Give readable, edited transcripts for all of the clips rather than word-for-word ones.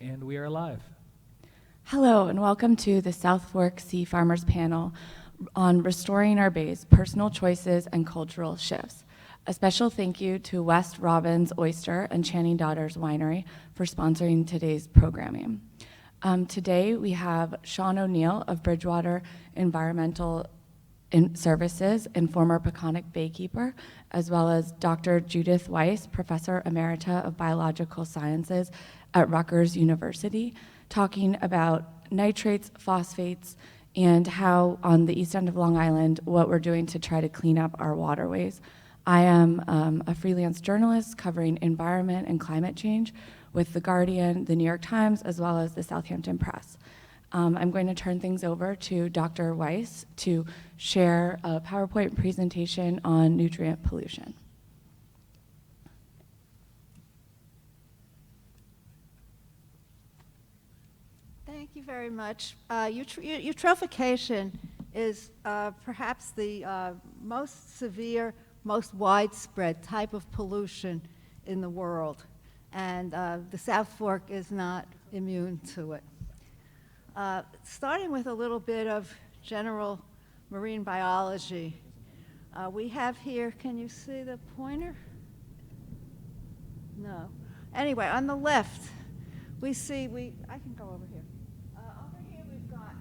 And we are live. Hello, and welcome to the South Fork Sea Farmers panel on restoring our bays, personal choices and cultural shifts. A special thank you to West Robbins Oyster and Channing Daughters Winery for sponsoring today's programming. Today we have Sean O'Neill of Bridgewater Environmental Services and former Peconic Baykeeper, as well as Dr. Judith Weiss, Professor Emerita of Biological Sciences at Rutgers University, talking about nitrates, phosphates, and how on the east end of Long Island, what we're doing to try to clean up our waterways. I am a freelance journalist covering environment and climate change with The Guardian, The New York Times, as well as the Southampton Press. I'm going to turn things over to Dr. Weiss to share a PowerPoint presentation on nutrient pollution. Thank you very much. Eutrophication is perhaps the most severe, most widespread type of pollution in the world, and the South Fork is not immune to it. Starting with a little bit of general marine biology, we have here, can you see the pointer? No. Anyway, on the left, we see, I can go over here. Over here we've got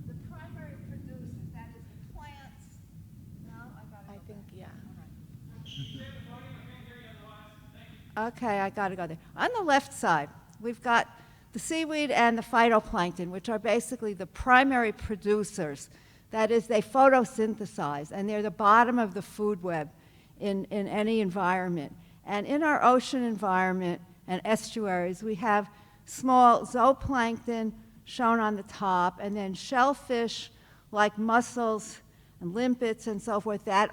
the primary producers, that is the plants. No, I think, yeah. Okay, I got to go there. On the left side, we've got the seaweed and the phytoplankton, which are basically the primary producers. That is, they photosynthesize, and they're the bottom of the food web in any environment. And in our ocean environment and estuaries, we have small zooplankton shown on the top, and then shellfish like mussels and limpets and so forth that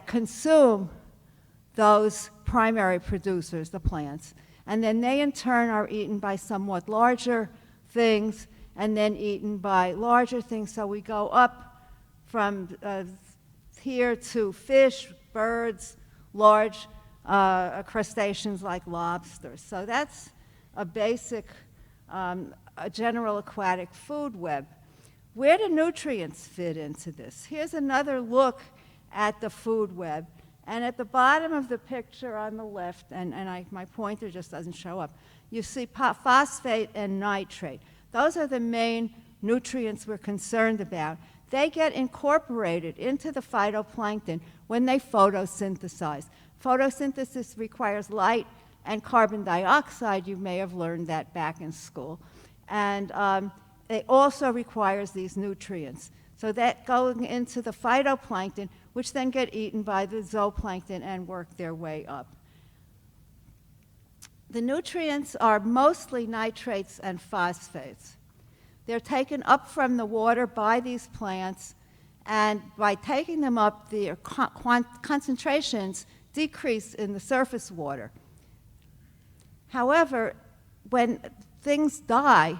consume those primary producers, the plants. And then they in turn are eaten by somewhat larger things and then eaten by larger things. So we go up from here to fish, birds, large crustaceans like lobsters. So that's a basic, a general aquatic food web. Where do nutrients fit into this? Here's another look at the food web. And at the bottom of the picture on the left, my pointer just doesn't show up, you see phosphate and nitrate. Those are the main nutrients we're concerned about. They get incorporated into the phytoplankton when they photosynthesize. Photosynthesis requires light and carbon dioxide. You may have learned that back in school. And it also requires these nutrients. So that going into the phytoplankton, which then get eaten by the zooplankton and work their way up. The nutrients are mostly nitrates and phosphates. They're taken up from the water by these plants, and by taking them up, the concentrations decrease in the surface water. However, when things die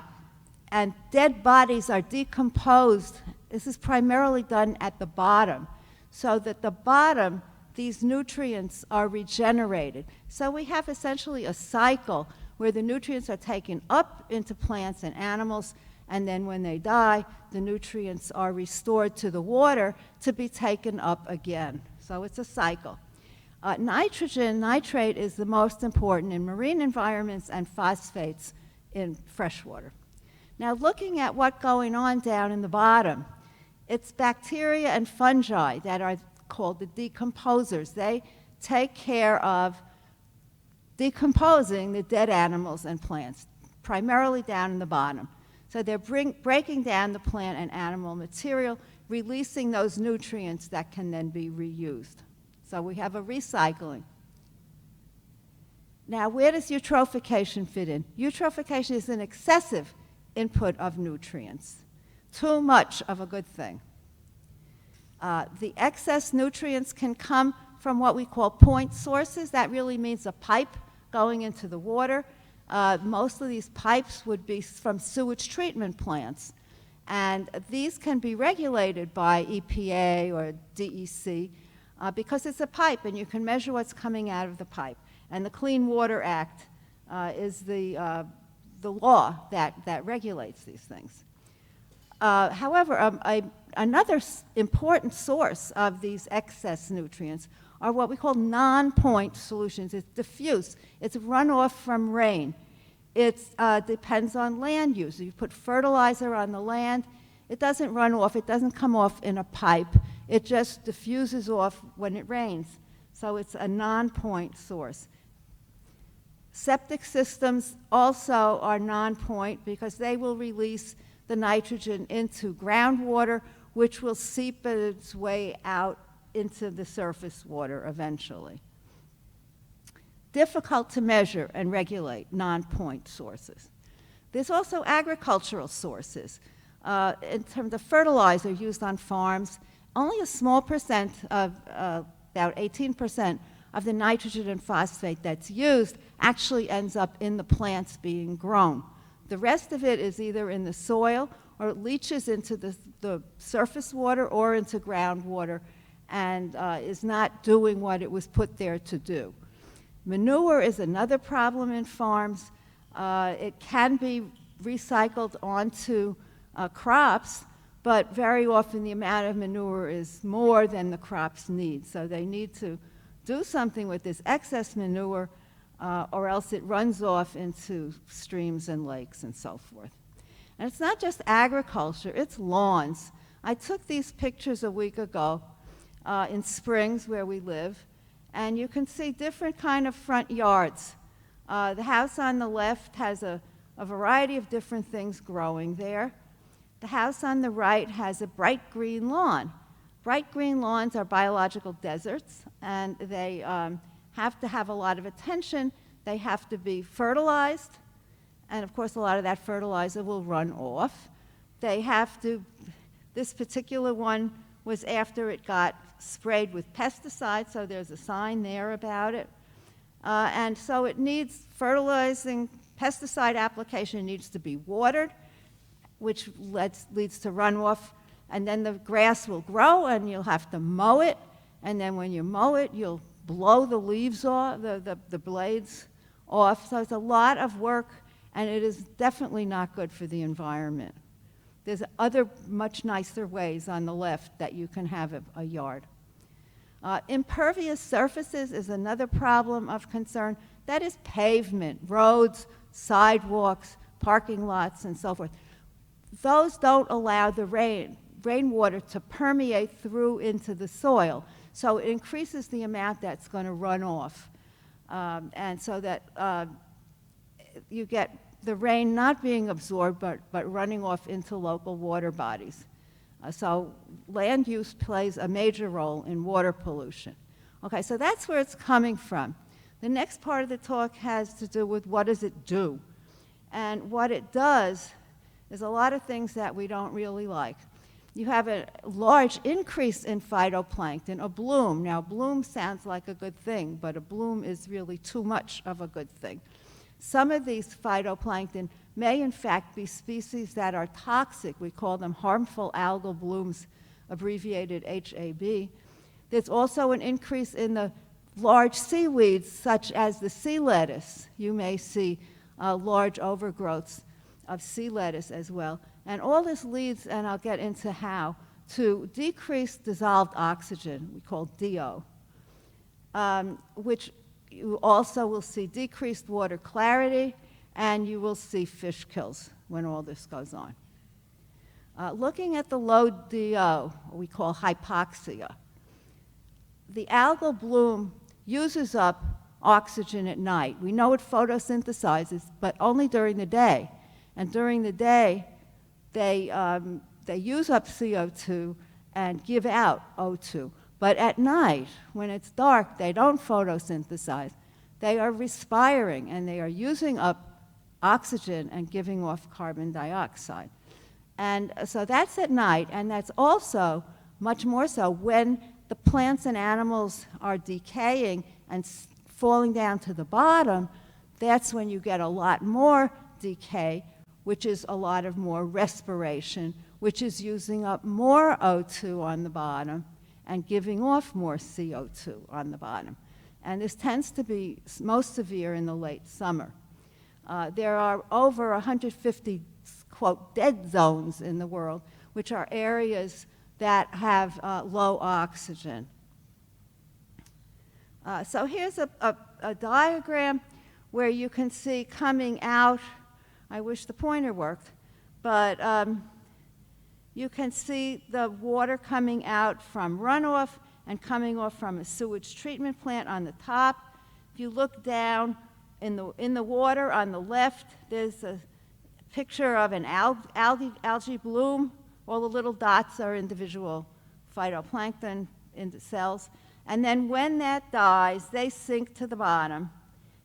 and dead bodies are decomposed, this is primarily done at the bottom, so that the bottom, these nutrients are regenerated. So we have essentially a cycle where the nutrients are taken up into plants and animals, and then when they die, the nutrients are restored to the water to be taken up again. So it's a cycle. Nitrate is the most important in marine environments and phosphates in freshwater. Now looking at what's going on down in the bottom, it's bacteria and fungi that are called the decomposers. They take care of decomposing the dead animals and plants, primarily down in the bottom. So they're breaking down the plant and animal material, releasing those nutrients that can then be reused. So we have a recycling. Now, where does eutrophication fit in? Eutrophication is an excessive input of nutrients. Too much of a good thing. The excess nutrients can come from what we call point sources. That really means a pipe going into the water. Most of these pipes would be from sewage treatment plants. And these can be regulated by EPA or DEC because it's a pipe and you can measure what's coming out of the pipe. And the Clean Water Act is the law that regulates these things. However, another important source of these excess nutrients are what we call non-point solutions. It's diffuse. It's runoff from rain. It depends on land use. You put fertilizer on the land, it doesn't run off. It doesn't come off in a pipe. It just diffuses off when it rains. So it's a non-point source. Septic systems also are non-point because they will release the nitrogen into groundwater, which will seep its way out into the surface water eventually. Difficult to measure and regulate non-point sources. There's also agricultural sources. In terms of fertilizer used on farms, only a small percent of, about 18% of the nitrogen and phosphate that's used actually ends up in the plants being grown. The rest of it is either in the soil or it leaches into the surface water or into groundwater and is not doing what it was put there to do. Manure is another problem in farms. It can be recycled onto crops, but very often the amount of manure is more than the crops need. So they need to do something with this excess manure or else it runs off into streams and lakes and so forth. And it's not just agriculture, it's lawns. I took these pictures a week ago in Springs where we live, and you can see different kind of front yards. The house on the left has a variety of different things growing there. The house on the right has a bright green lawn. Bright green lawns are biological deserts, and they have to have a lot of attention. They have to be fertilized, and of course a lot of that fertilizer will run off. They have to, this particular one was after it got sprayed with pesticides, so there's a sign there about it. And so it needs fertilizing, pesticide application needs to be watered, which leads to runoff, and then the grass will grow and you'll have to mow it, and then when you mow it, you'll blow the leaves off, the blades off. So it's a lot of work, and it is definitely not good for the environment. There's other much nicer ways on the left that you can have a yard. Impervious surfaces is another problem of concern. That is pavement, roads, sidewalks, parking lots, and so forth. Those don't allow the rainwater to permeate through into the soil, so it increases the amount that's going to run off. And so that you get the rain not being absorbed, but running off into local water bodies. So land use plays a major role in water pollution. Okay, so that's where it's coming from. The next part of the talk has to do with what does it do? And what it does is a lot of things that we don't really like. You have a large increase in phytoplankton, a bloom. Now, bloom sounds like a good thing, but a bloom is really too much of a good thing. Some of these phytoplankton may in fact be species that are toxic. We call them harmful algal blooms, abbreviated HAB. There's also an increase in the large seaweeds, such as the sea lettuce. You may see large overgrowths of sea lettuce as well. And all this leads, and I'll get into how, to decreased dissolved oxygen, we call DO, which you also will see decreased water clarity, and you will see fish kills when all this goes on. Looking at the low DO, what we call hypoxia, the algal bloom uses up oxygen at night. We know it photosynthesizes, but only during the day. And during the day, they use up CO2 and give out O2. But at night, when it's dark, they don't photosynthesize. They are respiring, and they are using up oxygen and giving off carbon dioxide. And so that's at night, and that's also much more so when the plants and animals are decaying and falling down to the bottom. That's when you get a lot more decay, which is a lot of more respiration, which is using up more O2 on the bottom and giving off more CO2 on the bottom. And this tends to be most severe in the late summer. There are over 150, quote, dead zones in the world, which are areas that have low oxygen. So here's a diagram where you can see coming out, I wish the pointer worked, but you can see the water coming out from runoff and coming off from a sewage treatment plant on the top. If you look down in the water on the left, there's a picture of an algae bloom. All the little dots are individual phytoplankton in the cells. And then when that dies, they sink to the bottom.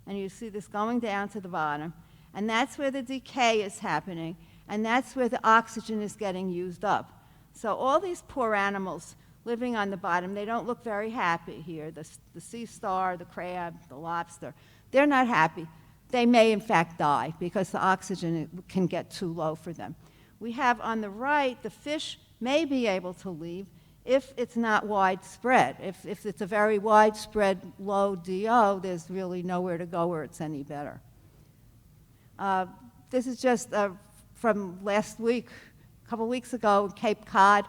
And you see this going down to the bottom. And that's where the decay is happening. And that's where the oxygen is getting used up. So all these poor animals living on the bottom, they don't look very happy here. The sea star, the crab, the lobster, they're not happy. They may, in fact, die because the oxygen can get too low for them. We have on the right, the fish may be able to leave if it's not widespread. If it's a very widespread low DO, there's really nowhere to go where it's any better. This is just from last week, a couple weeks ago, in Cape Cod,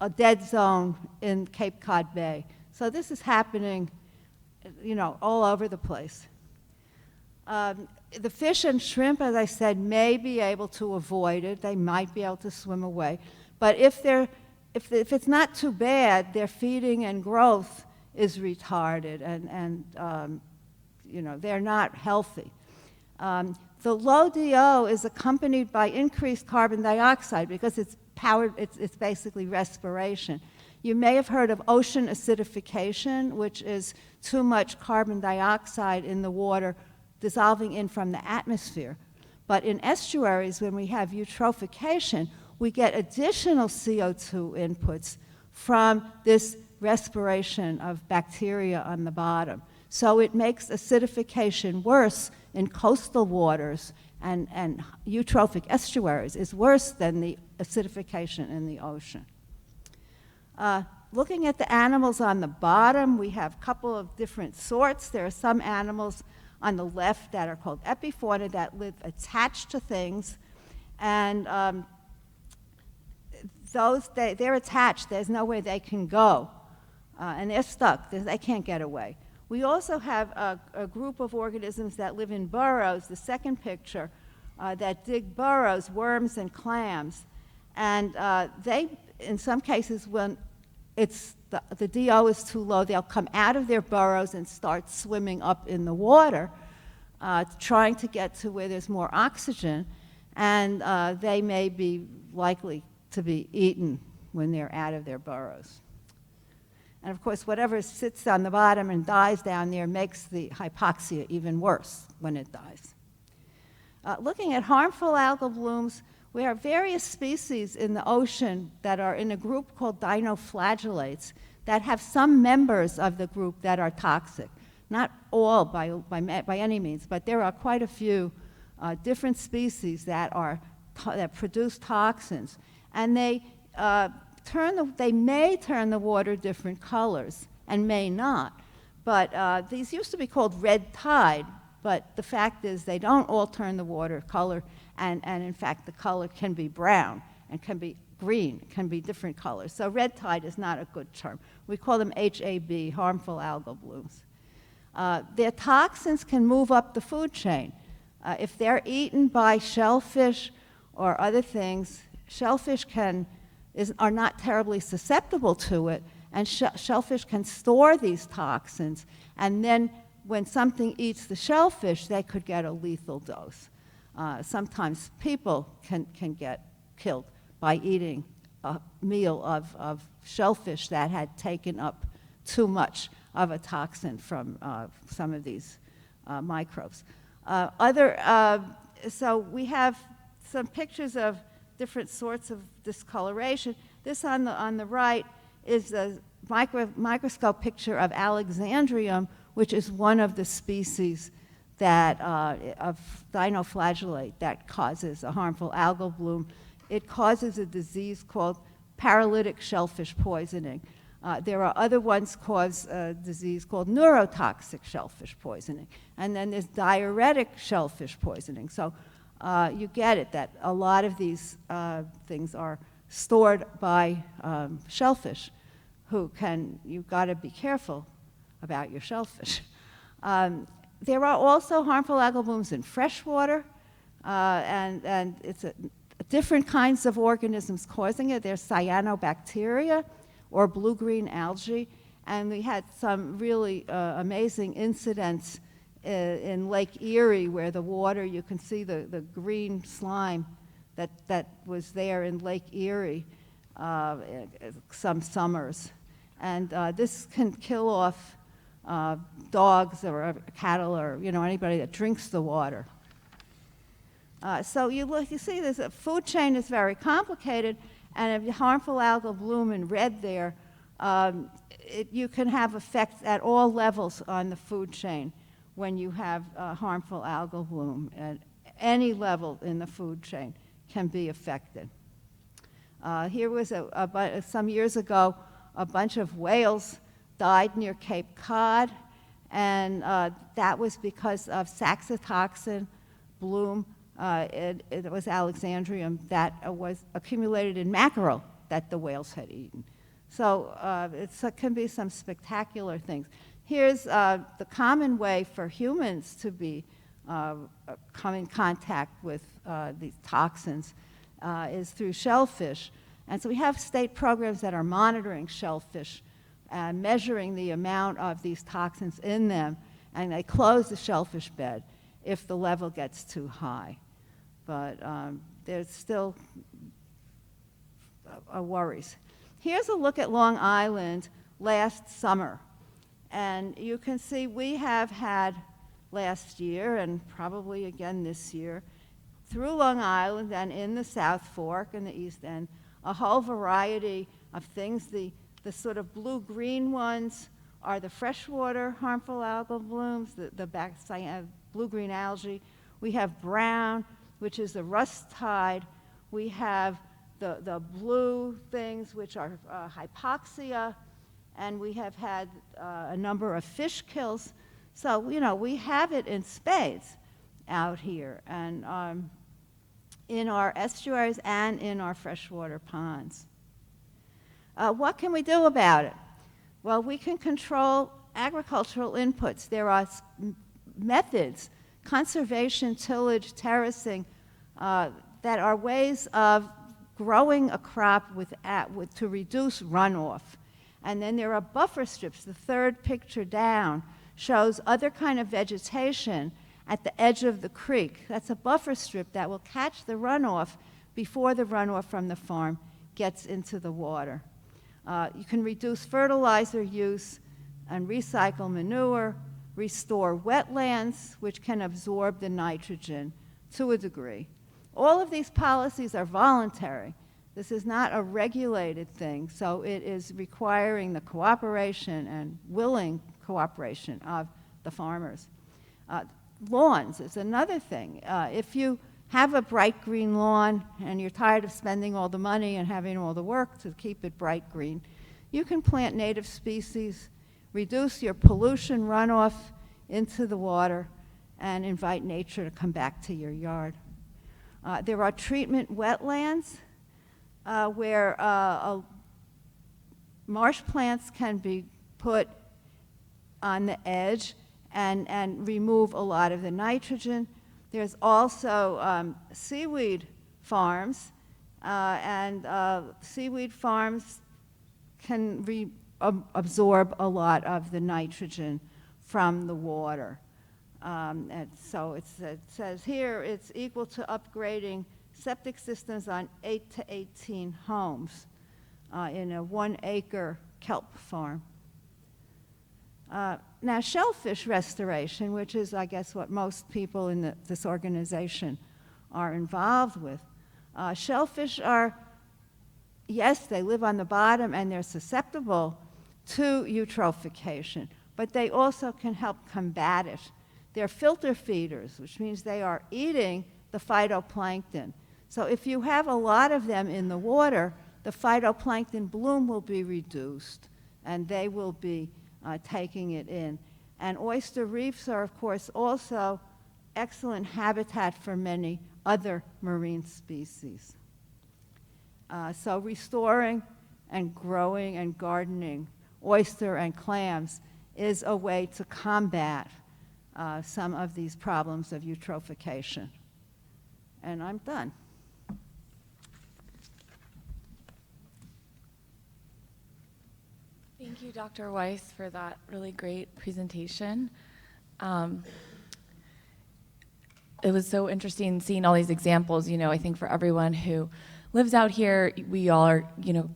a dead zone in Cape Cod Bay. So this is happening, you know, all over the place. The fish and shrimp, as I said, may be able to avoid it. They might be able to swim away. But if it's not too bad, their feeding and growth is retarded, and you know, they're not healthy. The low DO is accompanied by increased carbon dioxide because it's basically respiration. You may have heard of ocean acidification, which is too much carbon dioxide in the water dissolving in from the atmosphere. But in estuaries, when we have eutrophication, we get additional CO2 inputs from this respiration of bacteria on the bottom. So it makes acidification worse in coastal waters, and eutrophic estuaries is worse than the acidification in the ocean. Looking at the animals on the bottom, we have a couple of different sorts. There are some animals on the left that are called epifauna that live attached to things, and they're attached. There's nowhere they can go, and they're stuck. They can't get away. We also have a group of organisms that live in burrows, the second picture, that dig burrows, worms and clams. And they, in some cases, when the DO is too low, they'll come out of their burrows and start swimming up in the water, trying to get to where there's more oxygen, and they may be likely to be eaten when they're out of their burrows. And of course, whatever sits on the bottom and dies down there makes the hypoxia even worse when it dies. Looking at harmful algal blooms, we have various species in the ocean that are in a group called dinoflagellates that have some members of the group that are toxic. Not all by any means, but there are quite a few different species that produce toxins. And they may turn the water different colors and may not. But these used to be called red tide, but the fact is they don't all turn the water color, and in fact the color can be brown and can be green, can be different colors. So red tide is not a good term. We call them HAB, harmful algal blooms. Their toxins can move up the food chain. If they're eaten by shellfish or other things, shellfish are not terribly susceptible to it, and shellfish can store these toxins, and then when something eats the shellfish, they could get a lethal dose. Sometimes people can get killed by eating a meal of shellfish that had taken up too much of a toxin from some of these microbes. So we have some pictures of different sorts of discoloration. This on the right is a microscope picture of Alexandrium, which is one of the species of dinoflagellate that causes a harmful algal bloom. It causes a disease called paralytic shellfish poisoning. There are other ones cause a disease called neurotoxic shellfish poisoning. And then there's diuretic shellfish poisoning. So you get it that a lot of these things are stored by shellfish you've got to be careful about your shellfish. There are also harmful algal blooms in freshwater, and it's different kinds of organisms causing it. There's cyanobacteria or blue-green algae, and we had some really amazing incidents in Lake Erie where the water, you can see the green slime that was there in Lake Erie some summers. And this can kill off dogs or cattle or anybody that drinks the water. So you see this food chain is very complicated, and if harmful algal bloom in red there, you can have effects at all levels on the food chain when you have harmful algal bloom. At any level in the food chain can be affected. Here was some years ago, a bunch of whales died near Cape Cod, and that was because of saxitoxin bloom. It was Alexandrium that was accumulated in mackerel that the whales had eaten. So it can be some spectacular things. Here's the common way for humans to be come in contact with these toxins is through shellfish. And so we have state programs that are monitoring shellfish and measuring the amount of these toxins in them, and they close the shellfish bed if the level gets too high. But there's still worries. Here's a look at Long Island last summer. And you can see we have had last year, and probably again this year, through Long Island and in the South Fork and the East End, a whole variety of things. The blue-green ones are the freshwater harmful algal blooms, the blue-green algae. We have brown, which is the rust tide. We have the blue things, which are hypoxia, and we have had a number of fish kills. So, we have it in spades out here, and in our estuaries and in our freshwater ponds. What can we do about it? Well, we can control agricultural inputs. There are methods, conservation, tillage, terracing, that are ways of growing a crop to reduce runoff. And then there are buffer strips. The third picture down shows other kind of vegetation at the edge of the creek. That's a buffer strip that will catch the runoff before the runoff from the farm gets into the water. You can reduce fertilizer use and recycle manure, restore wetlands, which can absorb the nitrogen to a degree. All of these policies are voluntary. This is not a regulated thing, so it is requiring the cooperation and willing cooperation of the farmers. Lawns is another thing. If you have a bright green lawn and you're tired of spending all the money and having all the work to keep it bright green, you can plant native species, reduce your pollution runoff into the water, and invite nature to come back to your yard. There are treatment wetlands where marsh plants can be put on the edge and remove a lot of the nitrogen. There's also seaweed farms, and seaweed farms can absorb a lot of the nitrogen from the water. And so it says here it's equal to upgrading septic systems on 8 to 18 homes in a 1-acre kelp farm. Now, shellfish restoration, which is, I guess, what most people in this organization are involved with. Shellfish are, yes, they live on the bottom and they're susceptible to eutrophication, but they also can help combat it. They're filter feeders, which means they are eating the phytoplankton. So if you have a lot of them in the water, the phytoplankton bloom will be reduced. and they will be taking it in. And oyster reefs are, of course, also excellent habitat for many other marine species. So restoring and growing and gardening oyster and clams is a way to combat some of these problems of eutrophication. And I'm done. Thank you, Dr. Weiss, for that really great presentation. It was so interesting seeing all these examples. I think for everyone who lives out here, we all are,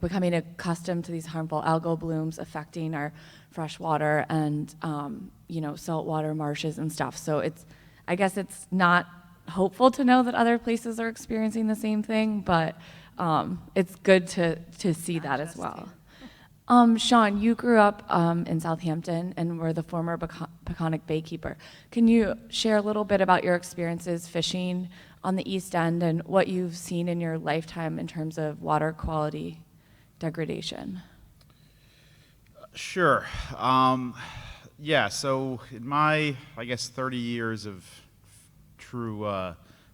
becoming accustomed to these harmful algal blooms affecting our fresh water and, saltwater marshes and stuff. So I guess it's not hopeful to know that other places are experiencing the same thing, but it's good to see that as well. Sean, you grew up in Southampton and were the former Peconic Baykeeper. Can you share a little bit about your experiences fishing on the East End and what you've seen in your lifetime in terms of water quality degradation? Sure. So in my, 30 years of true,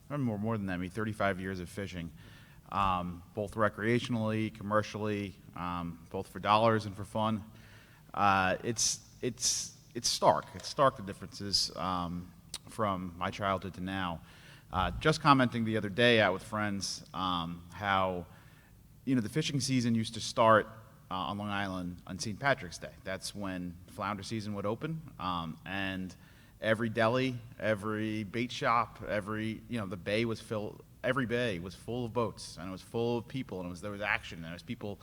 more than that, 35 years of fishing, both recreationally, commercially, both for dollars and for fun. It's stark. It's stark, the differences from my childhood to now. Just commenting the other day out with friends how, the fishing season used to start on Long Island on St. Patrick's Day. That's when flounder season would open, and every deli, every bait shop, the bay was filled. Every bay was full of boats, and it was full of people, and there was action, and there was people,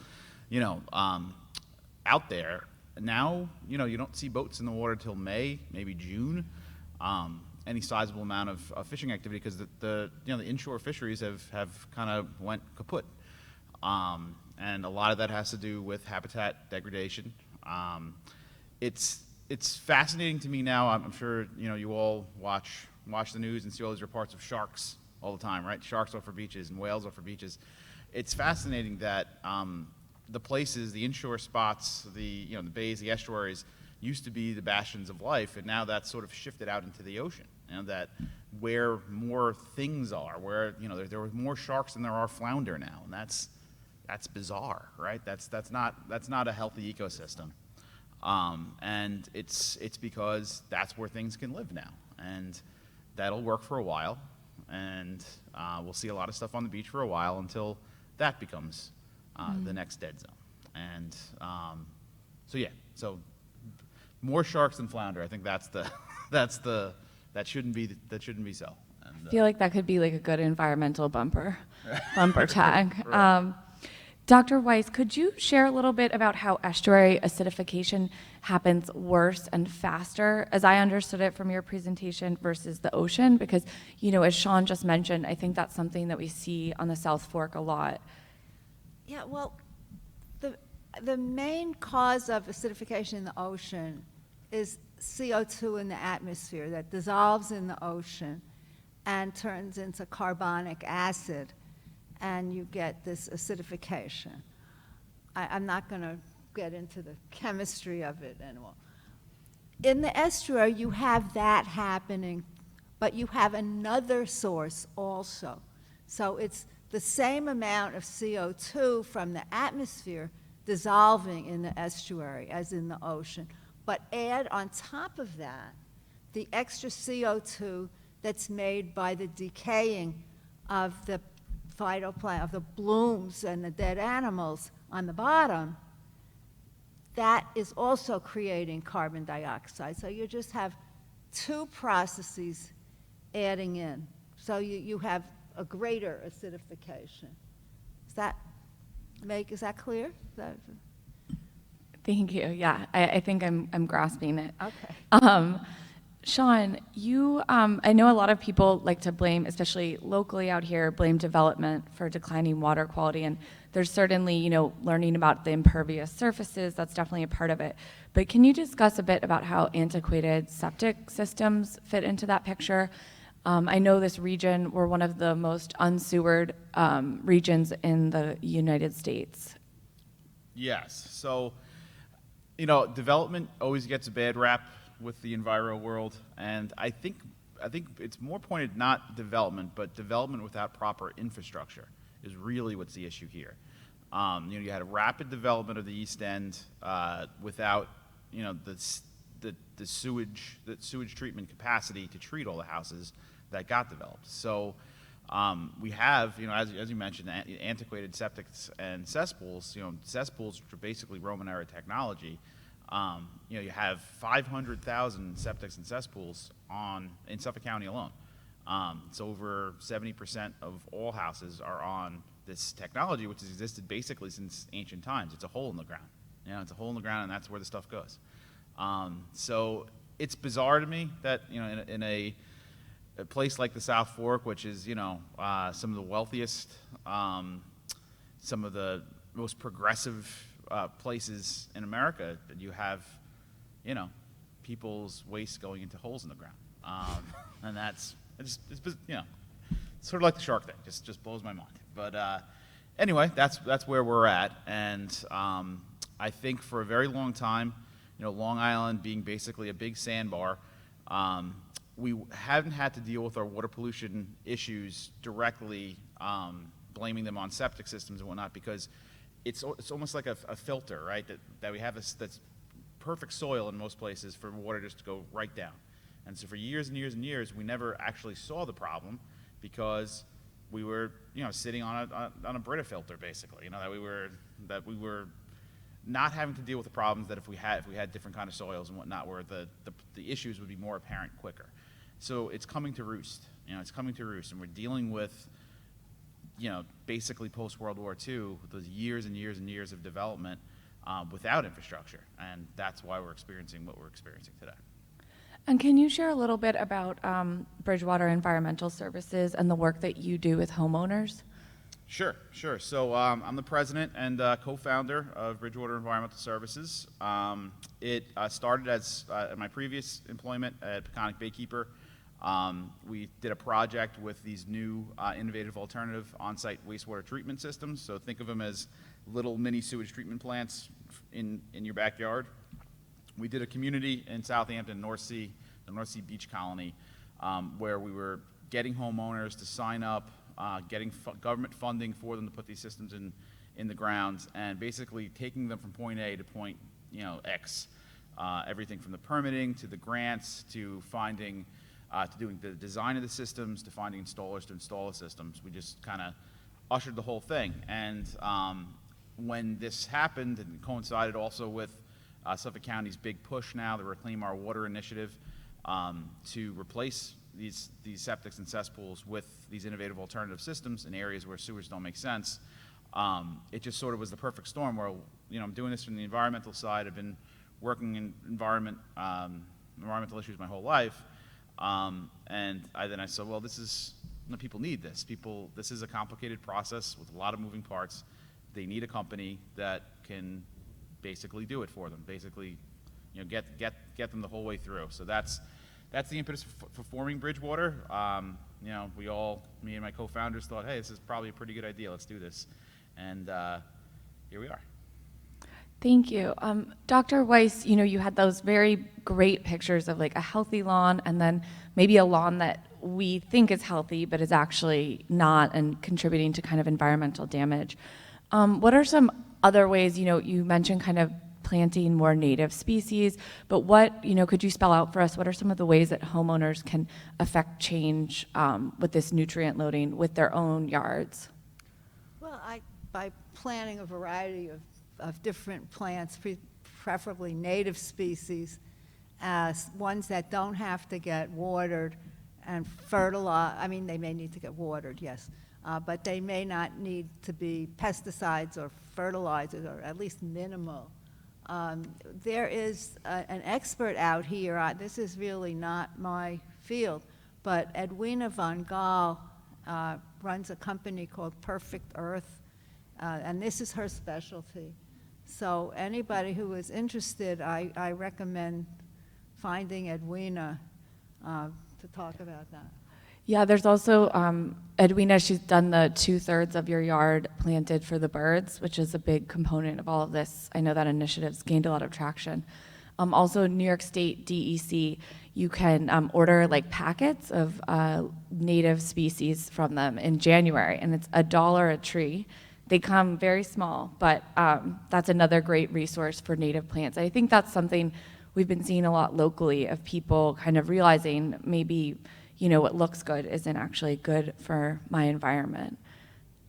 out there. Now, you don't see boats in the water till May, maybe June. Any sizable amount of fishing activity because the inshore fisheries have kind of went kaput, and a lot of that has to do with habitat degradation. It's fascinating to me now. I'm sure you all watch the news and see all these reports of sharks all the time, right? Sharks off our beaches and whales off our beaches. It's fascinating that the places, the inshore spots, the bays, the estuaries, used to be the bastions of life, and now that's sort of shifted out into the ocean. That where more things are, where there are more sharks than there are flounder now, and that's bizarre, right? That's not a healthy ecosystem, and it's because that's where things can live now, and that'll work for a while. And we'll see a lot of stuff on the beach for a while until that becomes the next dead zone. And so more sharks than flounder. I think that shouldn't be so. And, I feel like that could be like a good environmental bumper tag. Right. Dr. Weiss, could you share a little bit about how estuary acidification happens worse and faster, as I understood it from your presentation, versus the ocean? Because, as Sean just mentioned, I think that's something that we see on the South Fork a lot. Yeah, well, the main cause of acidification in the ocean is CO2 in the atmosphere that dissolves in the ocean and turns into carbonic acid, and you get this acidification. I'm not going to get into the chemistry of it anymore. In the estuary, you have that happening, but you have another source also. So it's the same amount of CO2 from the atmosphere dissolving in the estuary as in the ocean. But add on top of that the extra CO2 that's made by the decaying of the phytoplankton, of the blooms and the dead animals on the bottom, that is also creating carbon dioxide. So you just have two processes adding in. So you have a greater acidification. Is that clear? Thank you. Yeah, I think I'm grasping it. Okay. Sean, I know a lot of people like to blame, especially locally out here, blame development for declining water quality, and there's certainly, learning about the impervious surfaces, that's definitely a part of it. But can you discuss a bit about how antiquated septic systems fit into that picture? I know this region, we're one of the most unsewered regions in the United States. Yes. So You know, development always gets a bad rap with the enviro world, and I think it's more pointed not development, but development without proper infrastructure is really what's the issue here. You know, you had a rapid development of the East End without, you know, the sewage treatment capacity to treat all the houses that got developed. So we have, you know, as you mentioned, antiquated septics and cesspools. You know, cesspools, which are basically Roman era technology. You know, you have 500,000 septics and cesspools in Suffolk County alone. It's over 70% of all houses are on this technology, which has existed basically since ancient times. It's a hole in the ground. You know, it's a hole in the ground, and that's where the stuff goes. So it's bizarre to me that, you know, in a place like the South Fork, which is, you know, some of the wealthiest, some of the most progressive places in America, that you have, you know, people's waste going into holes in the ground, and it's you know, sort of like the shark thing. Just blows my mind. But anyway, that's where we're at, and I think for a very long time, you know, Long Island being basically a big sandbar, we haven't had to deal with our water pollution issues directly, blaming them on septic systems and whatnot, because it's almost like a filter, right? That we have that's perfect soil in most places for water just to go right down. And so for years and years and years, we never actually saw the problem because we were, you know, sitting on a Brita filter, basically. You know, that we were not having to deal with the problems that if we had different kind of soils and whatnot, where the issues would be more apparent quicker. So it's coming to roost. You know, it's coming to roost, and we're dealing with, you know, basically post-World War II, those years and years and years of development without infrastructure, and that's why we're experiencing what we're experiencing today. And can you share a little bit about Bridgewater Environmental Services and the work that you do with homeowners? Sure. So I'm the president and co-founder of Bridgewater Environmental Services. It started as my previous employment at Peconic Baykeeper. We did a project with these new innovative alternative on-site wastewater treatment systems. So think of them as little mini sewage treatment plants in your backyard. We did a community in Southampton, the North Sea Beach Colony, where we were getting homeowners to sign up, getting government funding for them to put these systems in the ground, and basically taking them from point A to point, you know, X. Everything from the permitting to the grants to finding, to doing the design of the systems, to finding installers to install the systems. We just kind of ushered the whole thing. And when this happened, and coincided also with Suffolk County's big push now, the Reclaim Our Water initiative, to replace these septics and cesspools with these innovative alternative systems in areas where sewers don't make sense. It just sort of was the perfect storm where, you know, I'm doing this from the environmental side. I've been working in environmental issues my whole life. And then I said, well, people need this. This is a complicated process with a lot of moving parts. They need a company that can basically do it for them. Basically, you know, get them the whole way through. So that's the impetus for forming Bridgewater. You know, me and my co-founders thought, hey, this is probably a pretty good idea. Let's do this. And here we are. Thank you. Dr. Weiss, you know, you had those very great pictures of like a healthy lawn and then maybe a lawn that we think is healthy but is actually not and contributing to kind of environmental damage. What are some other ways, you know, you mentioned kind of planting more native species, but what, you know, could you spell out for us, what are some of the ways that homeowners can affect change with this nutrient loading with their own yards? Well, by planting a variety of different plants, preferably native species, ones that don't have to get watered and fertilized. I mean, they may need to get watered, yes, but they may not need to be pesticides or fertilizers, or at least minimal. There is an expert out here, this is really not my field, but Edwina von Gaal runs a company called Perfect Earth, and this is her specialty. So anybody who is interested, I recommend finding Edwina to talk about that. Yeah, there's also Edwina, she's done the 2/3 of your yard planted for the birds, which is a big component of all of this. I know that initiative's gained a lot of traction. Also, New York State DEC, you can order like packets of native species from them in January, and it's $1 a tree. They come very small, but that's another great resource for native plants. I think that's something we've been seeing a lot locally of people kind of realizing maybe, you know, what looks good isn't actually good for my environment.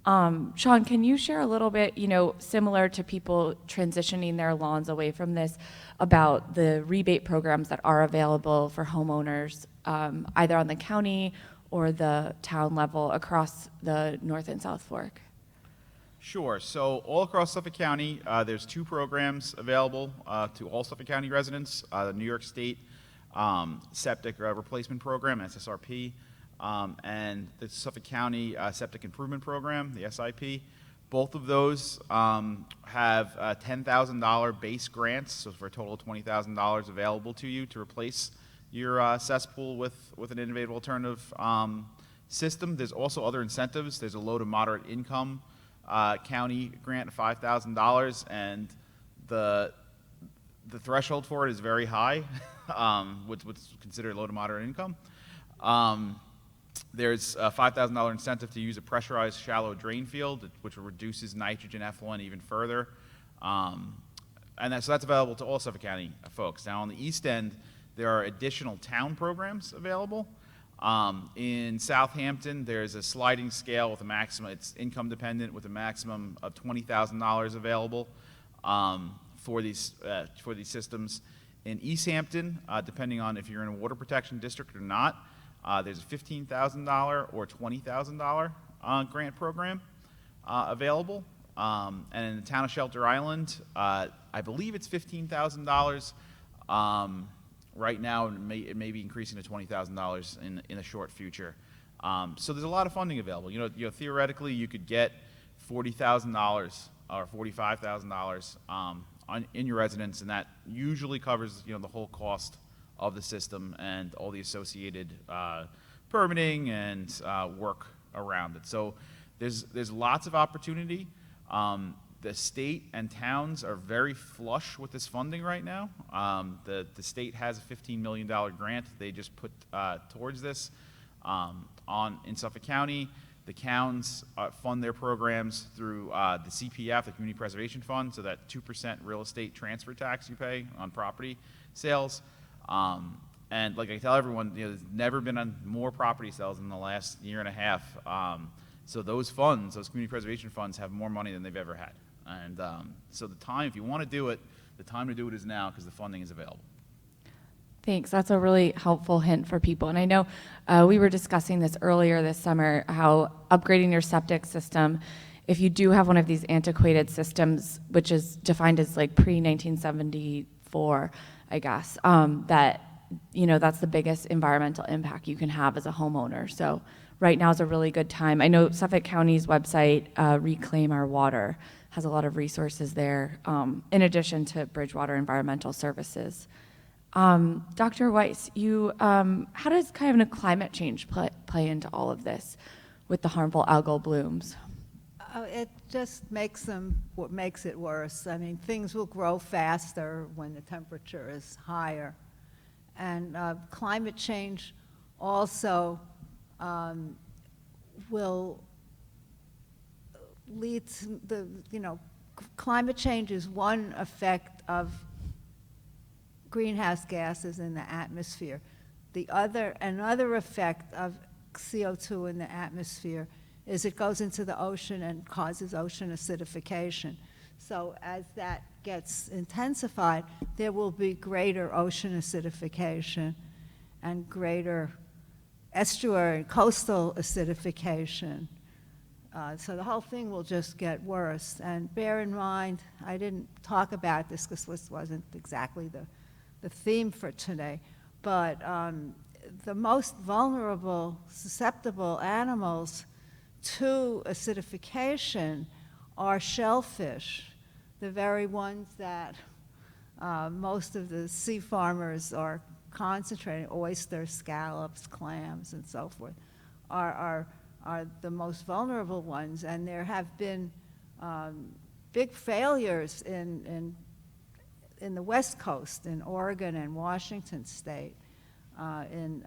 Sean, can you share a little bit, you know, similar to people transitioning their lawns away from this, about the rebate programs that are available for homeowners, either on the county or the town level across the North and South Fork? Sure. So all across Suffolk County, there's 2 programs available to all Suffolk County residents: the New York State Septic Replacement Program, SSRP, and the Suffolk County Septic Improvement Program, the SIP. Both of those have $10,000 base grants, so for a total of $20,000 available to you to replace your cesspool with an innovative alternative system. There's also other incentives. There's a low to moderate income county grant of $5,000, and the threshold for it is very high, what's considered low to moderate income. There's a $5,000 incentive to use a pressurized shallow drain field, which reduces nitrogen effluent even further. So that's available to all Suffolk County folks. Now, on the east end, there are additional town programs available. In Southampton, there's a sliding scale with a maximum, it's income dependent, with a maximum of $20,000 available for these systems. In East Hampton, depending on if you're in a water protection district or not, there's a $15,000 or $20,000 grant program available. And in the town of Shelter Island, I believe it's $15,000. Right now, it may be increasing to $20,000 in the short future. So there's a lot of funding available. You know, theoretically, you could get $40,000 or $45,000 in your residence, and that usually covers, you know, the whole cost of the system and all the associated permitting and work around it. So there's lots of opportunity. The state and towns are very flush with this funding right now. The state has a $15 million grant they just put towards this in Suffolk County. The towns fund their programs through the CPF, the Community Preservation Fund, so that 2% real estate transfer tax you pay on property sales. And like I tell everyone, you know, there's never been more property sales in the last year and a half. So those funds, those community preservation funds, have more money than they've ever had. And so the time, if you want to do it, the time to do it is now, because the funding is available. Thanks. That's a really helpful hint for people. And I know we were discussing this earlier this summer, how upgrading your septic system, if you do have one of these antiquated systems, which is defined as like pre-1974, I guess, that, you know, that's the biggest environmental impact you can have as a homeowner. So right now is a really good time. I know Suffolk County's website, Reclaim Our Water, has a lot of resources there, in addition to Bridgewater Environmental Services. Dr. Weiss, how does kind of climate change play into all of this with the harmful algal blooms? It just makes it worse. I mean, things will grow faster when the temperature is higher. And climate change also will lead to climate change is one effect of greenhouse gases in the atmosphere. Another effect of CO2 in the atmosphere is it goes into the ocean and causes ocean acidification. So as that gets intensified, there will be greater ocean acidification and greater estuary coastal acidification. So the whole thing will just get worse. And bear in mind, I didn't talk about this because this wasn't exactly the theme for today, but the most vulnerable, susceptible animals to acidification are shellfish, the very ones that most of the sea farmers are concentrating, oysters, scallops, clams, and so forth. are the most vulnerable ones, and there have been big failures in the West Coast, in Oregon and Washington State, in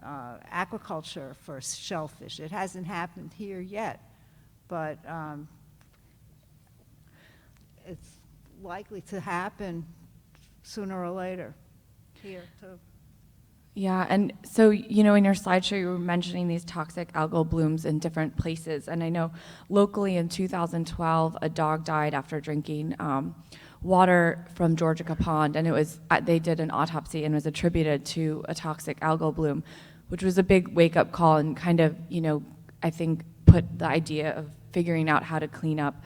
aquaculture for shellfish. It hasn't happened here yet, but it's likely to happen sooner or later here too. Yeah, and so, you know, in your slideshow, you were mentioning these toxic algal blooms in different places. And I know locally in 2012, a dog died after drinking water from Georgia Pond, and it was they did an autopsy and was attributed to a toxic algal bloom, which was a big wake-up call and kind of, you know, I think put the idea of figuring out how to clean up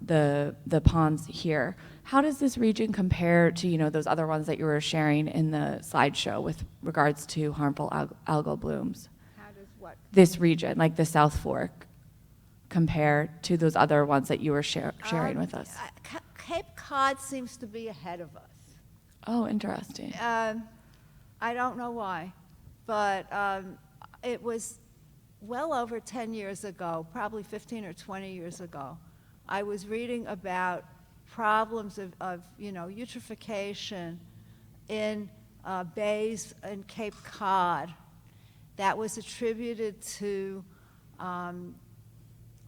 the ponds here. How does this region compare to, you know, those other ones that you were sharing in the slideshow with regards to harmful algal blooms? How does what? This region, like the South Fork, compare to those other ones that you were sharing with us? Cape Cod seems to be ahead of us. Oh, interesting. I don't know why, but it was well over 10 years ago, probably 15 or 20 years ago. I was reading about problems of you know, eutrophication in bays in Cape Cod that was attributed to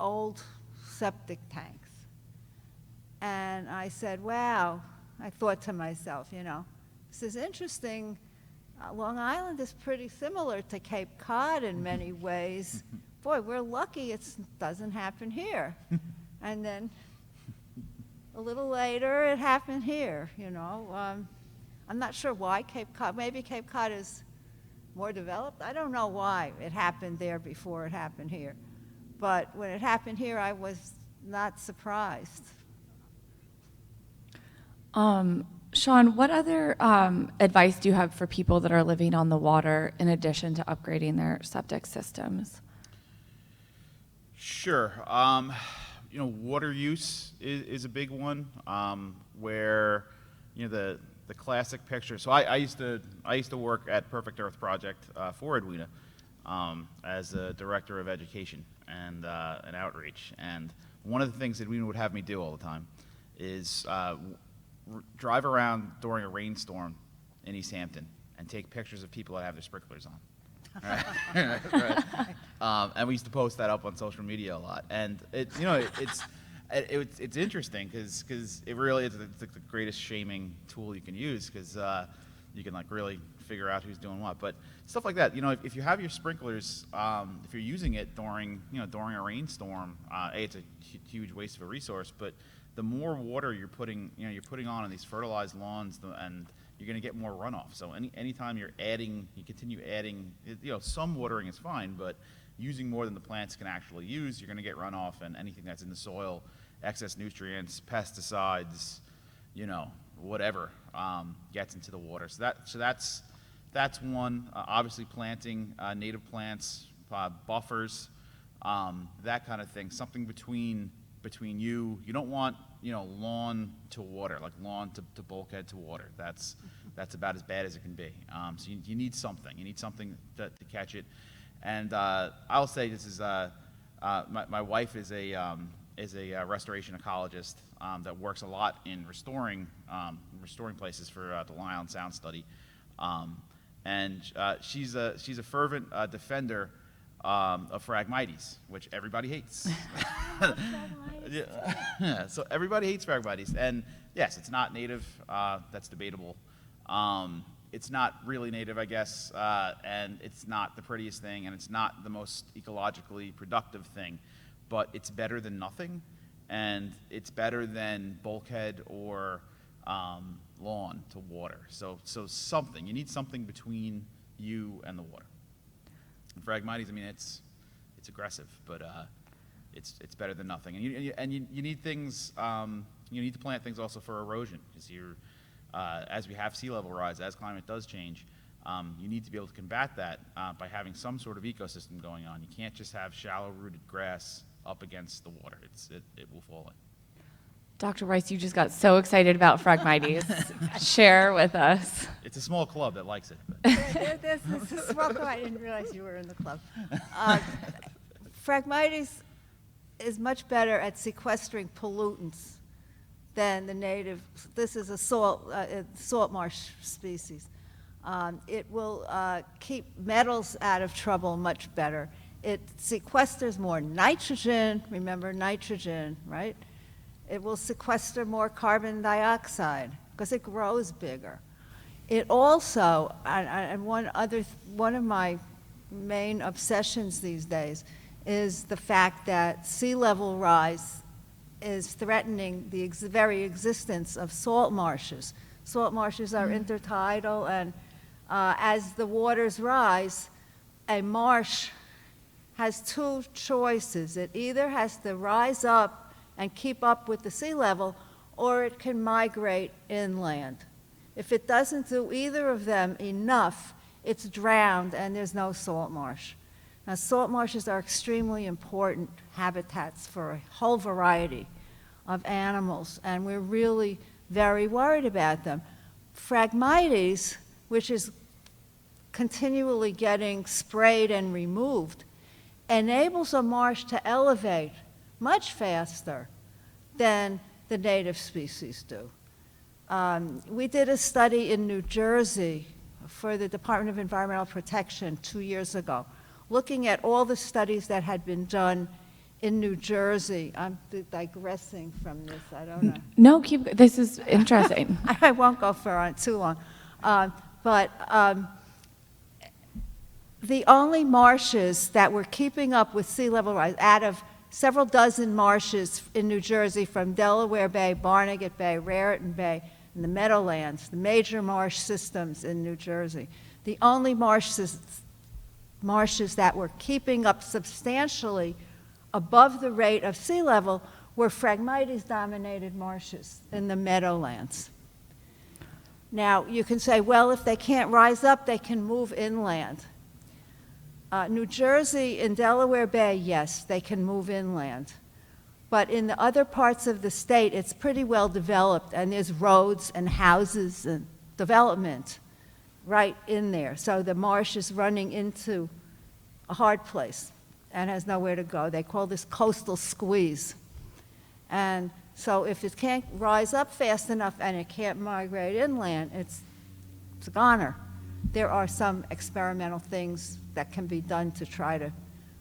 old septic tanks. And I said, wow, I thought to myself, you know, this is interesting. Long Island is pretty similar to Cape Cod in many ways. Boy, we're lucky it doesn't happen here. And then a little later, it happened here, you know. I'm not sure why Cape Cod, maybe Cape Cod is more developed. I don't know why it happened there before it happened here. But when it happened here, I was not surprised. Sean, what other advice do you have for people that are living on the water in addition to upgrading their septic systems? Sure. You know, water use is a big one, where, you know, the classic picture. So I used to work at Perfect Earth Project for Edwina as a director of education and outreach. And one of the things Edwina would have me do all the time is drive around during a rainstorm in East Hampton and take pictures of people that have their sprinklers on. Right. And we used to post that up on social media a lot, and it's interesting because it really is the greatest shaming tool you can use, because you can like really figure out who's doing what. But stuff like that, you know, if you have your sprinklers, if you're using it during a rainstorm, it's a huge waste of a resource. But the more water you're putting on in these fertilized lawns, and you're going to get more runoff. So anytime you continue adding, you know, some watering is fine, but using more than the plants can actually use, you're going to get runoff, and anything that's in the soil, excess nutrients, pesticides, you know, whatever, gets into the water. So that's one. Obviously, planting native plants, buffers, that kind of thing. Something between you. You don't want, you know, lawn to water, like lawn to bulkhead to water. That's about as bad as it can be. So you need something. You need something to catch it. And I'll say this is my wife is a restoration ecologist that works a lot in restoring places for the Long Island Sound Study, and she's a fervent defender of Phragmites, which everybody hates. Yeah, so everybody hates Phragmites, and yes, it's not native. That's debatable. It's not really native, I guess, and it's not the prettiest thing, and it's not the most ecologically productive thing, but it's better than nothing, and it's better than bulkhead or lawn to water. So something. You need something between you and the water. And Phragmites, I mean, it's aggressive, but it's better than nothing. And you need things. You need to plant things also for erosion, because as we have sea level rise, as climate does change, you need to be able to combat that by having some sort of ecosystem going on. You can't just have shallow-rooted grass up against the water. It will fall in. Dr. Weiss, you just got so excited about Phragmites. Share with us. It's a small club that likes it. This is a small club. I didn't realize you were in the club. Phragmites is much better at sequestering pollutants than the native. This is a salt marsh species. It will keep metals out of trouble much better. It sequesters more nitrogen. Remember nitrogen, right? It will sequester more carbon dioxide because it grows bigger. It also, and one of my main obsessions these days is the fact that sea level rise is threatening the very existence of salt marshes. Salt marshes are intertidal, and as the waters rise, a marsh has two choices. It either has to rise up and keep up with the sea level, or it can migrate inland. If it doesn't do either of them enough, it's drowned and there's no salt marsh. Now, salt marshes are extremely important habitats for a whole variety of animals, and we're really very worried about them. Phragmites, which is continually getting sprayed and removed, enables a marsh to elevate much faster than the native species do. We did a study in New Jersey for the Department of Environmental Protection 2 years ago, looking at all the studies that had been done in New Jersey. I'm digressing from this, I don't know. No, this is interesting. I won't go for too long. But the only marshes that were keeping up with sea level rise out of several dozen marshes in New Jersey, from Delaware Bay, Barnegat Bay, Raritan Bay, and the Meadowlands, the major marsh systems in New Jersey, the only marshes that were keeping up substantially above the rate of sea level were Phragmites-dominated marshes in the Meadowlands. Now, you can say, well, if they can't rise up, they can move inland. New Jersey and Delaware Bay, yes, they can move inland. But in the other parts of the state, it's pretty well developed, and there's roads and houses and development right in there. So the marsh is running into a hard place and has nowhere to go. They call this coastal squeeze. And so if it can't rise up fast enough and it can't migrate inland, it's a goner. There are some experimental things that can be done to try to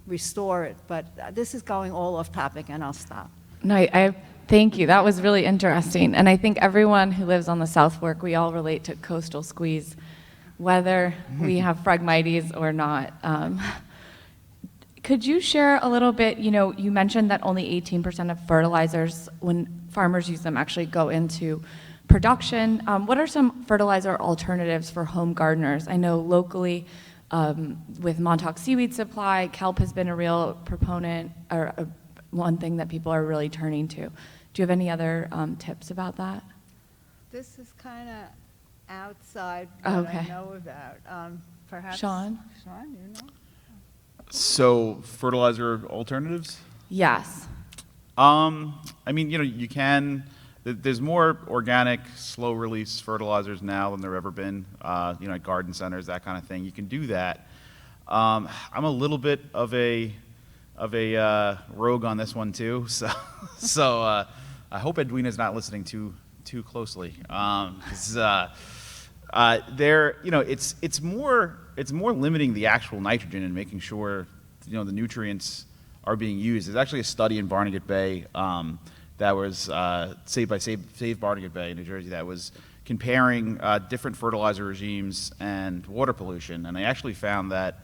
restore it, but this is going all off topic, and I'll stop. No, I thank you. That was really interesting. And I think everyone who lives on the South Fork, we all relate to coastal squeeze, whether we have Phragmites or not. Could you share a little bit, you mentioned that only 18% of fertilizers, when farmers use them, actually go into production. What are some fertilizer alternatives for home gardeners? I know locally, with Montauk seaweed supply, kelp has been a real proponent, or one thing that people are really turning to. Do you have any other tips about that? This is kind of outside what I know about. Perhaps Sean, you know? So, fertilizer alternatives? Yes. I mean, you can. There's more organic, slow-release fertilizers now than there ever been. At garden centers, that kind of thing. You can do that. I'm a little bit of a rogue on this one too. So I hope Edwina's not listening too closely. It's more limiting the actual nitrogen and making sure the nutrients are being used. There's actually a study in Barnegat Bay. That was Save Barnegat Bay in New Jersey, that was comparing different fertilizer regimes and water pollution, and they actually found that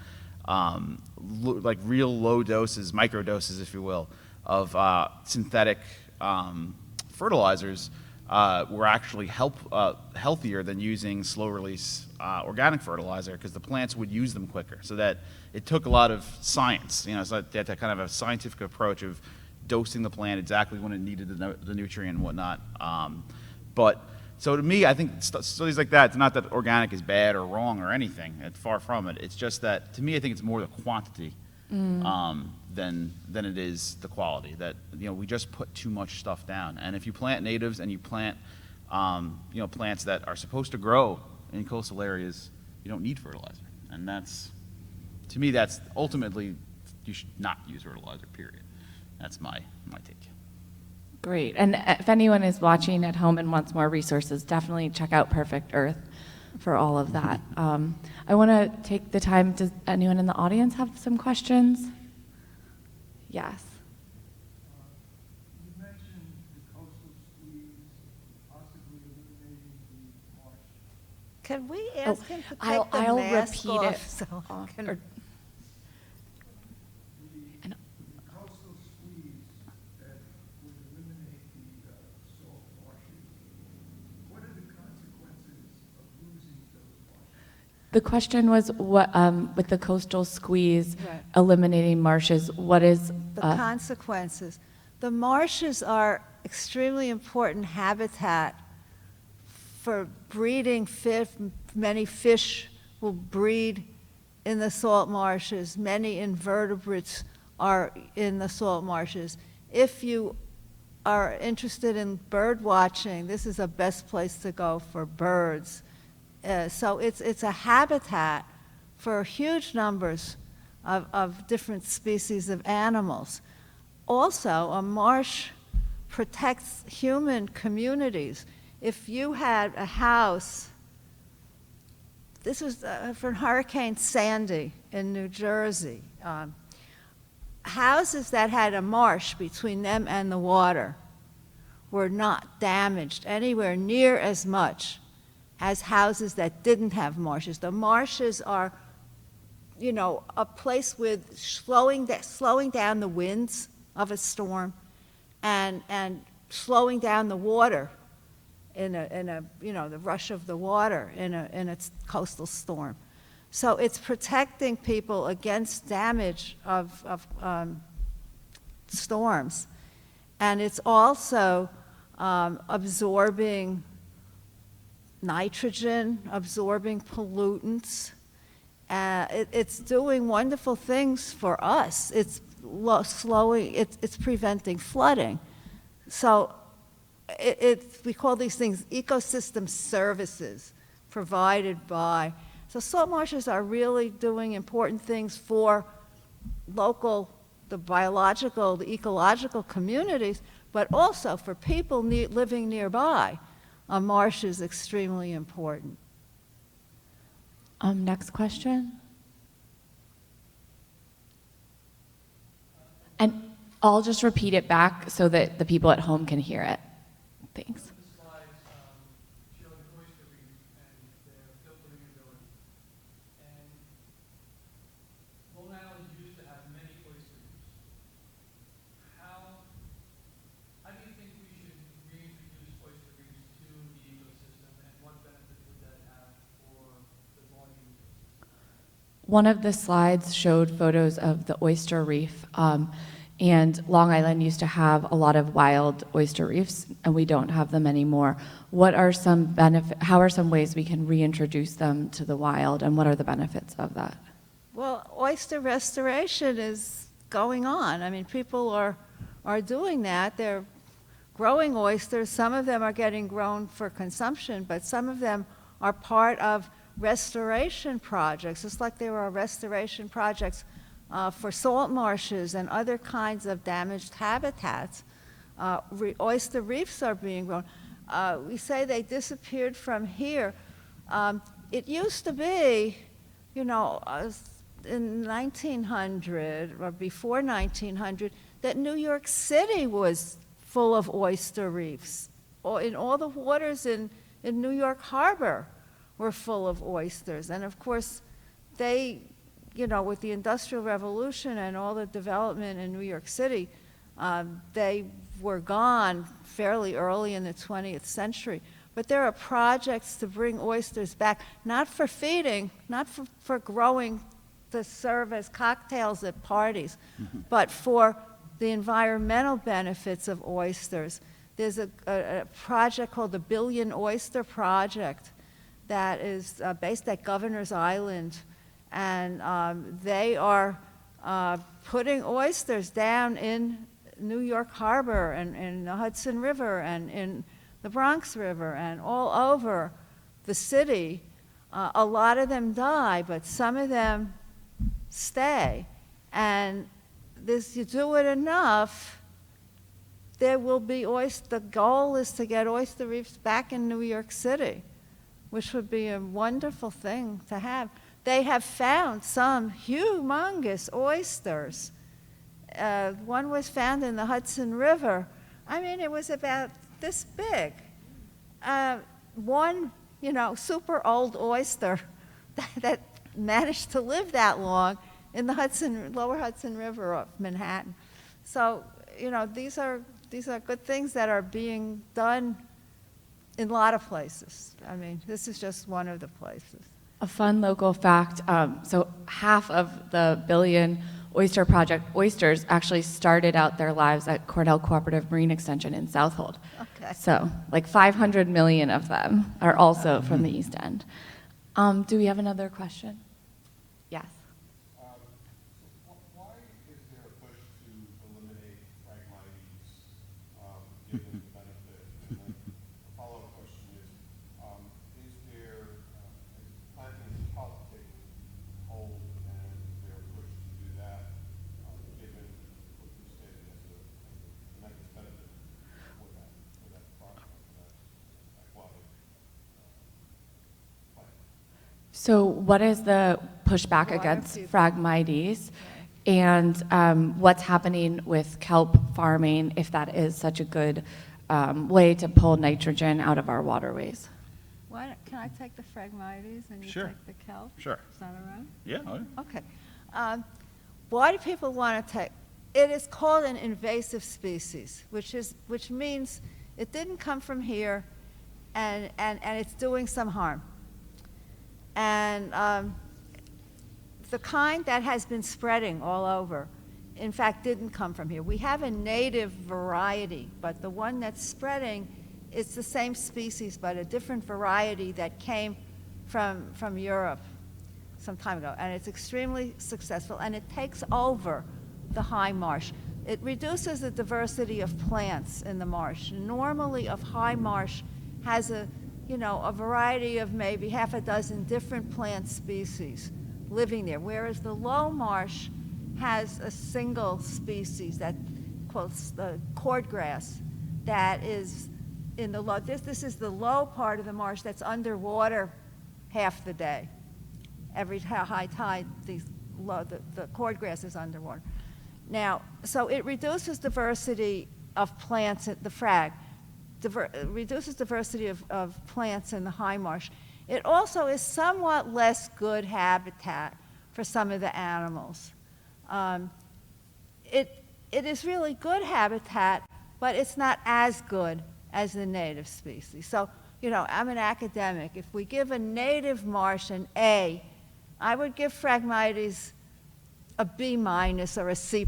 like real low doses, micro doses, if you will, of synthetic fertilizers were actually healthier than using slow-release organic fertilizer, because the plants would use them quicker. So that it took a lot of science, so they had to kind of a scientific approach of dosing the plant exactly when it needed the nutrient and whatnot. But so to me, I think studies like that, it's not that organic is bad or wrong or anything. It's far from it. It's just that, to me, I think it's more the quantity than it is the quality. That, you know, we just put too much stuff down. And if you plant natives and you plant, you know, plants that are supposed to grow in coastal areas, you don't need fertilizer. And that's, to me, that's ultimately, you should not use fertilizer, period. That's my take. Great. And if anyone is watching at home and wants more resources, definitely check out Perfect Earth for all of that. I want to take the time. Does anyone in the audience have some questions? Yes. You mentioned the coastal squeeze, possibly eliminating the marsh. Can we ask him to take I'll the mask repeat off? it. So I can- Or- and- The coastal squeeze that would eliminate the salt marshes, what are the consequences of losing those marshes? The question was, what with the coastal squeeze, Right. eliminating marshes, what is The consequences. The marshes are extremely important habitat for breeding fish. Many fish will breed in the salt marshes. Many invertebrates are in the salt marshes. If you are interested in bird watching, this is the best place to go for birds. So it's a habitat for huge numbers of different species of animals. Also, a marsh protects human communities. If you had a house, this was from Hurricane Sandy in New Jersey, houses that had a marsh between them and the water were not damaged anywhere near as much as houses that didn't have marshes. The marshes are, you know, a place with slowing down the winds of a storm and slowing down the water in a you know, the rush of the water in a coastal storm. So it's protecting people against damage of storms. And it's also absorbing nitrogen, absorbing pollutants. It's doing wonderful things for us. It's it's preventing flooding. So we call these things ecosystem services provided by. So salt marshes are really doing important things for the biological, the ecological communities, but also for people living nearby. A marsh is extremely important. next question? And I'll just repeat it back so that the people at home can hear it. Thanks. The slides showing oyster reef and their filtering ability. And Long Island used to have many oyster reefs. How do you think we should reintroduce oyster reefs to the ecosystem, and what benefit would that have for the volume ecosystem? One of the slides showed photos of the oyster reef, and Long Island used to have a lot of wild oyster reefs, and we don't have them anymore. What are some how are some ways we can reintroduce them to the wild, and what are the benefits of that? Well, oyster restoration is going on. I mean, people are doing that. They're growing oysters. Some of them are getting grown for consumption, but some of them are part of restoration projects, just like there are restoration projects for salt marshes and other kinds of damaged habitats. Oyster reefs are being grown. We say they disappeared from here. It used to be, you know, in 1900 or before 1900, that New York City was full of oyster reefs. In all the waters in New York Harbor were full of oysters. And of course, they, you know, with the Industrial Revolution and all the development in New York City, they were gone fairly early in the 20th century. But there are projects to bring oysters back, not for feeding, not for growing to serve as cocktails at parties, but for the environmental benefits of oysters. There's a project called the Billion Oyster Project that is based at Governor's Island, and they are putting oysters down in New York Harbor and in the Hudson River and in the Bronx River and all over the city. A lot of them die, but some of them stay. And this, you do it enough, there will be the goal is to get oyster reefs back in New York City, which would be a wonderful thing to have. They have found some humongous oysters. One was found in the Hudson River. I mean, it was about this big. One, super old oyster that managed to live that long in the lower Hudson River of Manhattan. So, these are good things that are being done in a lot of places. I mean, this is just one of the places. A fun local fact, so half of the billion oyster project oysters actually started out their lives at Cornell Cooperative Marine Extension in Southold. Okay. So like 500 million of them are also from the East End. Do we have another question? Yes. Why is there a push to eliminate Phragmites given the benefit? And then the follow-up question is there, is planting kelp taking hold, and is there a push to do that given what you stated as a tremendous benefit for that project, for that aquatic plant? So what is the pushback against people. Phragmites? And what's happening with kelp farming, if that is such a good way to pull nitrogen out of our waterways? Can I take the Phragmites and you Sure. take the kelp? Sure. Is that all right? Yeah. Okay. Why do people want to take? It is called an invasive species, which means it didn't come from here, and it's doing some harm. And the kind that has been spreading all over, in fact, didn't come from here. We have a native variety, but the one that's spreading is the same species, but a different variety that came from Europe some time ago. And it's extremely successful, and it takes over the high marsh. It reduces the diversity of plants in the marsh. Normally, a high marsh has a variety of maybe half a dozen different plant species living there, whereas the low marsh has a single species that, quotes, the cordgrass, that is in the low. This is the low part of the marsh that's underwater half the day. Every high tide, the cordgrass is underwater. Now, so it reduces diversity of plants at the frag. Reduces diversity of plants in the high marsh. It also is somewhat less good habitat for some of the animals. It is really good habitat, but it's not as good as the native species. So, I'm an academic. If we give a native marsh an A, I would give Phragmites a B- or a C+.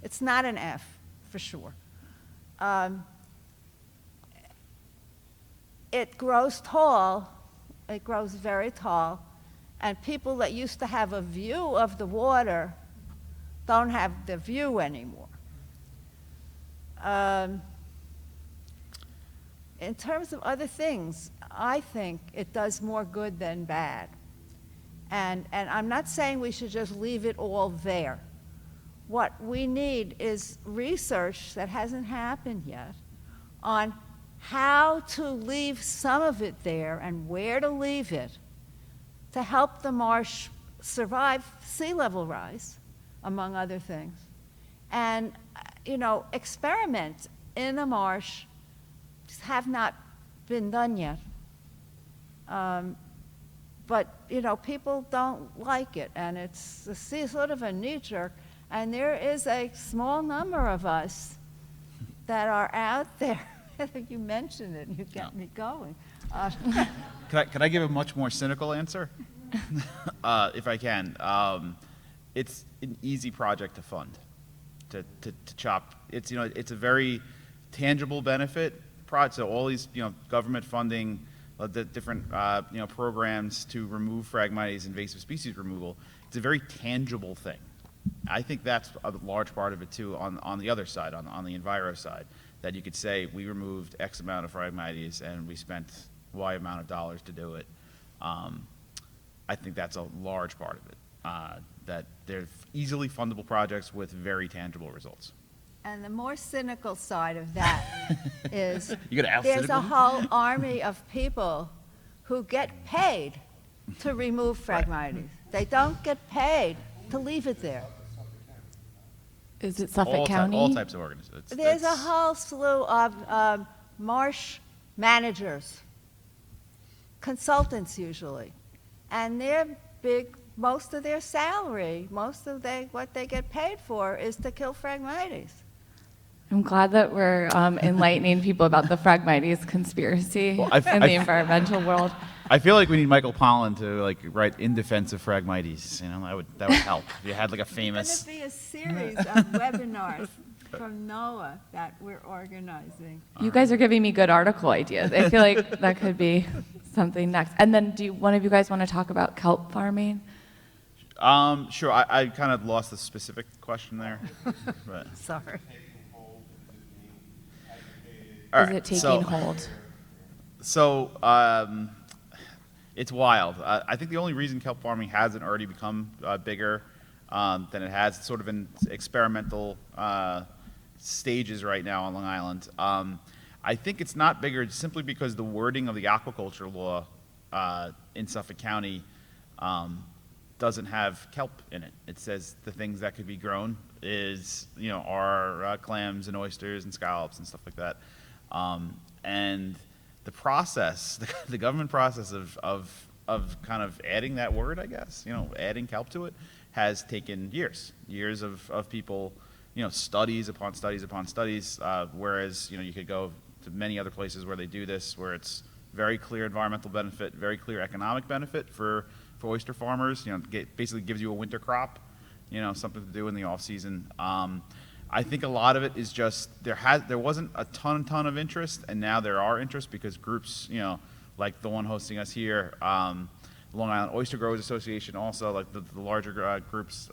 It's not an F, for sure. It grows tall, it grows very tall, and people that used to have a view of the water don't have the view anymore. In terms of other things, I think it does more good than bad. And I'm not saying we should just leave it all there. What we need is research that hasn't happened yet on how to leave some of it there and where to leave it to help the marsh survive sea level rise, among other things. And, experiments in the marsh have not been done yet. But, people don't like it, and it's sort of a knee-jerk, and there is a small number of us that are out there. You mentioned it, you get me going. Can I give a much more cynical answer? If I can. It's an easy project to fund, to chop. It's a very tangible benefit project. So all these government funding, the different programs to remove Phragmites, invasive species removal. it's a very tangible thing. I think that's a large part of it too on the other side, on the enviro side, that you could say we removed X amount of Phragmites and we spent Y amount of dollars to do it. I think that's a large part of it, that they're easily fundable projects with very tangible results. And the more cynical side of that is You gotta out there's a cynical? whole army of people who get paid to remove Phragmites. They don't get paid to leave it there. Is it Suffolk all County? all types of organisms. There's a whole slew of marsh managers, consultants usually, and they're big. Most of their salary, what they get paid for, is to kill Phragmites. I'm glad that we're enlightening people about the Phragmites conspiracy Well, in the environmental world. I feel like we need Michael Pollan to like write in defense of Phragmites. You know, that would help if you had like a It's famous. going to be a series of webinars from NOAA that we're organizing. You guys are giving me good article ideas. I feel like that could be something next. And then one of you guys want to talk about kelp farming? Sure. I kind of lost the specific question there. But, Sorry. all Is right, it taking so- hold? So it's wild. I think the only reason kelp farming hasn't already become bigger than it has, it's sort of in experimental stages right now on Long Island. I think it's not bigger simply because the wording of the aquaculture law in Suffolk County doesn't have kelp in it. It says the things that could be grown are clams and oysters and scallops and stuff like that. And the process, the government process of kind of adding that word, I guess, adding kelp to it, has taken years of people, studies upon studies upon studies, whereas, you could go to many other places where they do this, where it's very clear environmental benefit, very clear economic benefit for oyster farmers, basically gives you a winter crop, something to do in the off season. I think a lot of it is just there wasn't a ton of interest, and now there are interest because groups, like the one hosting us here, Long Island Oyster Growers Association, also like the larger groups,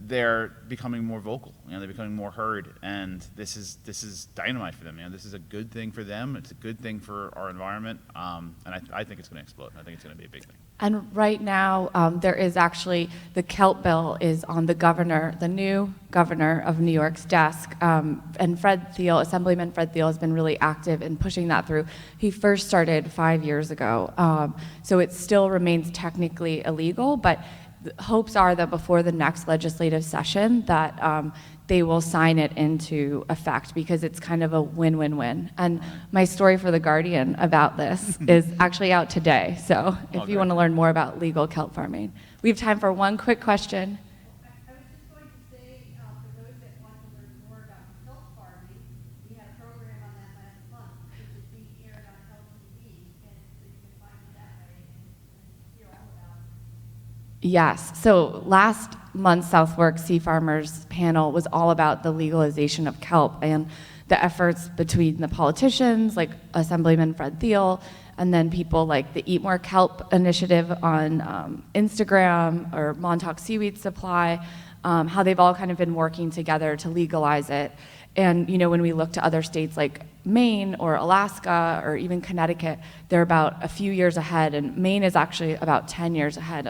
they're becoming more vocal. They're becoming more heard, and this is dynamite for them. This is a good thing for them. It's a good thing for our environment, and I think it's going to explode. I think it's going to be a big thing. And right now, there is actually, the kelp bill is on the new governor of New York's desk. And Fred Thiel, Assemblyman Fred Thiel, has been really active in pushing that through. He first started 5 years ago. So it still remains technically illegal, but the hopes are that before the next legislative session that they will sign it into effect, because it's kind of a win-win-win. And my story for The Guardian about this is actually out today. So if you want to learn more about legal kelp farming. We have time for one quick question. I was just going to say, for those that want to learn more about kelp farming, we had a program on that last month, which is being aired on Kelp TV, and so you can find it that way and hear all about it. Yes. So last month's South Fork Sea Farmers panel was all about the legalization of kelp and the efforts between the politicians, like Assemblyman Fred Thiel, and then people like the Eat More Kelp initiative on Instagram, or Montauk Seaweed Supply, how they've all kind of been working together to legalize it. And when we look to other states like Maine or Alaska or even Connecticut, they're about a few years ahead, and Maine is actually about 10 years ahead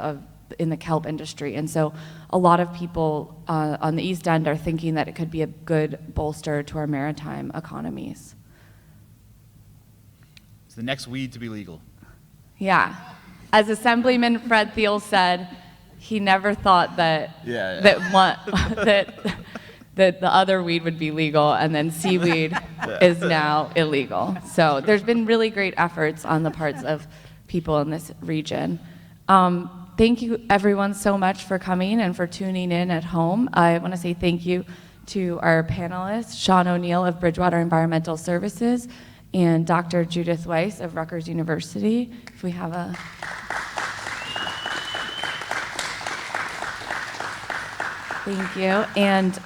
in the kelp industry. And so a lot of people on the East End are thinking that it could be a good bolster to our maritime economies. It's the next weed to be legal. Yeah. As Assemblyman Fred Thiel said, he never thought that that the other weed would be legal, and then seaweed is now illegal. So there's been really great efforts on the parts of people in this region. Thank you everyone so much for coming and for tuning in at home. I want to say thank you to our panelists, Sean O'Neill of Bridgewater Environmental Services and Dr. Judith Weiss of Rutgers University. If we have a... Thank you. And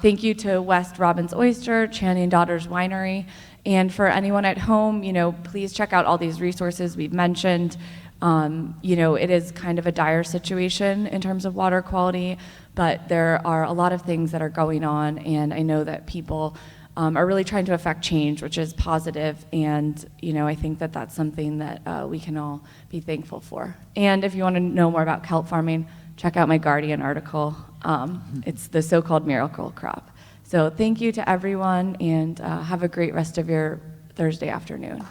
thank you to West Robbins Oyster, Channing Daughters Winery. And for anyone at home, please check out all these resources we've mentioned. It is kind of a dire situation in terms of water quality, but there are a lot of things that are going on, and I know that people are really trying to affect change, which is positive, and I think that that's something that we can all be thankful for. And if you want to know more about kelp farming, check out my Guardian article. It's the so-called miracle crop. So thank you to everyone, and have a great rest of your Thursday afternoon.